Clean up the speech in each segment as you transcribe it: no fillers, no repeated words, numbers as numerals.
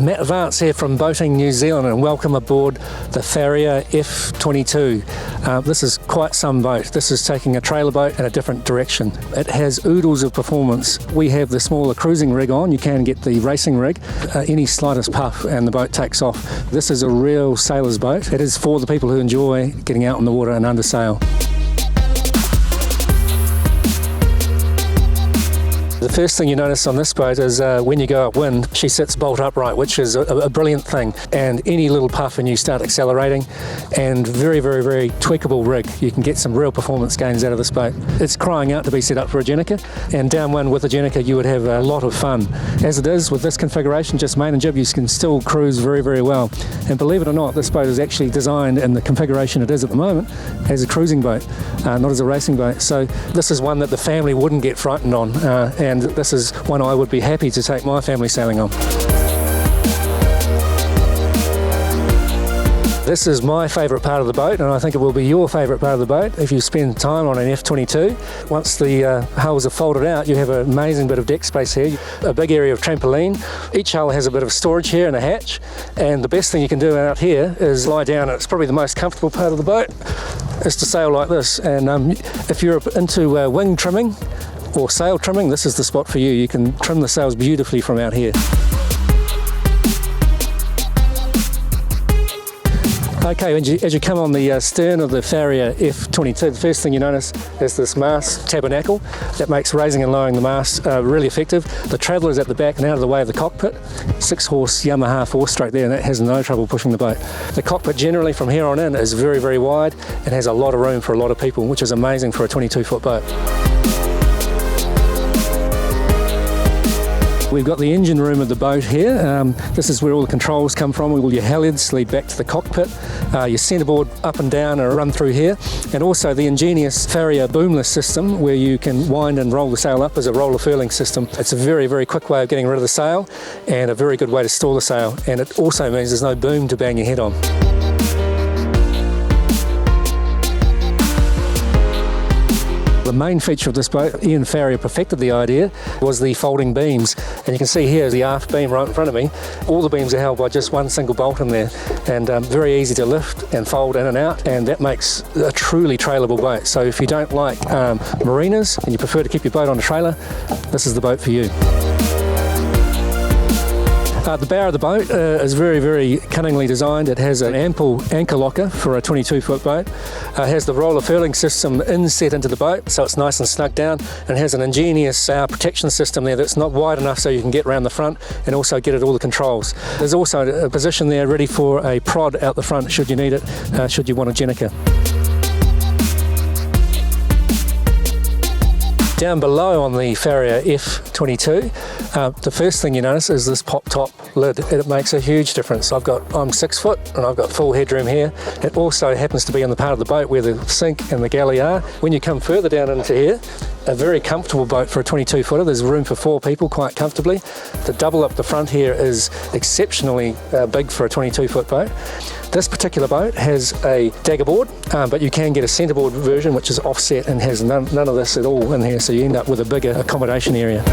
Matt Vance here from Boating New Zealand, and welcome aboard the Farrier F22. This is quite some boat. This is taking a trailer boat in a different direction. It has oodles of performance. We have the smaller cruising rig on. You can get the racing rig. Any slightest puff and the boat takes off. This is a real sailor's boat. It is for the people who enjoy getting out on the water and under sail. The first thing you notice on this boat is when you go upwind, she sits bolt upright, which is a brilliant thing. And any little puff and you start accelerating, and very, very, very tweakable rig. You can get some real performance gains out of this boat. It's crying out to be set up for a Jenica, and downwind with a Jenica you would have a lot of fun. As it is, with this configuration, just main and jib, you can still cruise very, very well. And believe it or not, this boat is actually designed in the configuration it is at the moment as a cruising boat, not as a racing boat. So this is one that the family wouldn't get frightened on. And this is one I would be happy to take my family sailing on. This is my favourite part of the boat, and I think it will be your favourite part of the boat if you spend time on an F22. Once the hulls are folded out, you have an amazing bit of deck space here, a big area of trampoline. Each hull has a bit of storage here and a hatch, and the best thing you can do out here is lie down. It's probably the most comfortable part of the boat, is to sail like this. And if you're into wing trimming or sail trimming, this is the spot for you. You can trim the sails beautifully from out here. Okay, as you come on the stern of the Farrier F22, the first thing you notice is this mast tabernacle that makes raising and lowering the mast really effective. The traveller is at the back and out of the way of the cockpit. 6-horse Yamaha 4-stroke there, and that has no trouble pushing the boat. The cockpit generally from here on in is very, very wide and has a lot of room for a lot of people, which is amazing for a 22-foot boat. We've got the engine room of the boat here. This is where all the controls come from. All your halyards lead back to the cockpit. Your centreboard up and down are run through here. And also the ingenious Farrier boomless system, where you can wind and roll the sail up as a roller furling system. It's a very, very quick way of getting rid of the sail and a very good way to store the sail. And it also means there's no boom to bang your head on. The main feature of this boat, Ian Farrier perfected the idea, was the folding beams. And you can see here the aft beam right in front of me. All the beams are held by just one single bolt in there, and very easy to lift and fold in and out, and that makes a truly trailerable boat. So if you don't like marinas and you prefer to keep your boat on a trailer, this is the boat for you. The bow of the boat is very, very cunningly designed. It has an ample anchor locker for a 22-foot boat. It has the roller furling system inset into the boat, so it's nice and snug down, and has an ingenious protection system there that's not wide enough so you can get around the front and also get at all the controls. There's also a position there ready for a prod out the front should you need it, should you want a Jenica. Down below on the Farrier F22, the first thing you notice is this pop-top lid. It makes a huge difference. I'm 6 foot and I've got full headroom here. It also happens to be on the part of the boat where the sink and the galley are. When you come further down into here, a very comfortable boat for a 22-footer. There's room for 4 people quite comfortably. The double up the front here is exceptionally big for a 22-foot boat. This particular boat has a dagger board, but you can get a centreboard version which is offset and has none of this at all in here, so you end up with a bigger accommodation area.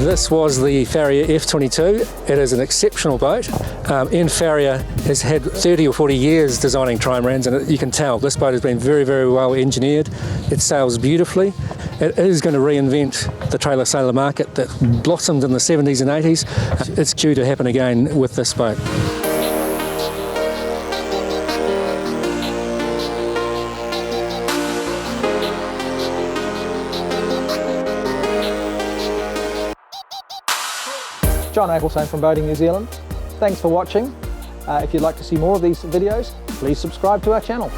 This was the Farrier F22. It is an exceptional boat. Ian Farrier has had 30 or 40 years designing trimarans, and you can tell this boat has been very, very well engineered. It sails beautifully. It is going to reinvent the trailer sailor market that blossomed in the 70s and 80s. It's due to happen again with this boat. John Ecclestone from Boating New Zealand. Thanks for watching. If you'd like to see more of these videos, please subscribe to our channel.